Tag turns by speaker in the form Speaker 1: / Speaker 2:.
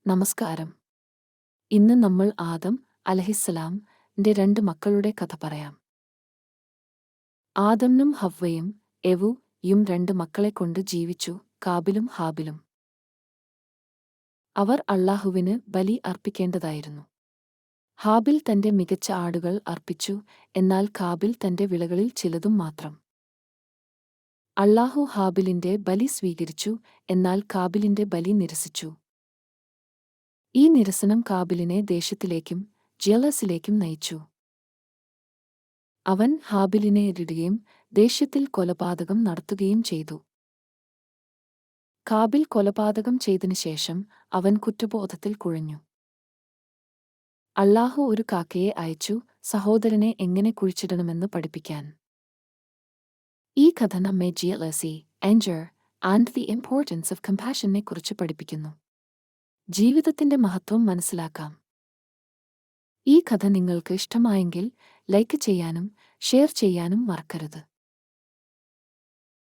Speaker 1: നമസ്കാരം. ഇന്ന് നമ്മൾ ആദം അലഹിസ്സലാമിന്റെ 2 മക്കളുടെ കഥ പറയാം. ആദംനും ഹവ്വയും യും 2 മക്കളെക്കൊണ്ട് ജീവിച്ചു, കാബിലും ഹാബിലും. അവർ അല്ലാഹുവിന് ബലി അർപ്പിക്കേണ്ടതായിരുന്നു. ഹാബിൽ തന്റെ മികച്ച ആടുകൾ അർപ്പിച്ചു, എന്നാൽ കാബിൽ തന്റെ വിളകളിൽ ചിലതും മാത്രം. അല്ലാഹു ഹാബിലിന്റെ ബലി സ്വീകരിച്ചു, എന്നാൽ കാബിലിന്റെ ബലി നിരസിച്ചു. ഈ നിരസനം കാബിലിനെ ദേഷ്യത്തിലേക്കും ജലസിലേക്കും നയിച്ചു. അവൻ ഹാബിലിനെ എറിയുകയും ദേഷ്യത്തിൽ കൊലപാതകം നടത്തുകയും ചെയ്തു. കാബിൽ കൊലപാതകം ചെയ്തതിനു ശേഷം അവൻ കുറ്റബോധത്തിൽ കുഴഞ്ഞു. അല്ലാഹു ഒരു കാക്കയെ അയച്ചു സഹോദരനെ എങ്ങനെ കുഴിച്ചിടണമെന്ന് പഠിപ്പിക്കാൻ. ഈ കഥ നമ്മെ jealousy, anger and the importance of compassion കുറിച്ച് പഠിപ്പിക്കുന്നു. ജീവിതത്തിന്റെ മഹത്വം മനസ്സിലാക്കാം. ഈ കഥ നിങ്ങൾക്ക് ഇഷ്ടമായെങ്കിൽ ലൈക്ക് ചെയ്യാനും ഷെയർ ചെയ്യാനും മറക്കരുത്.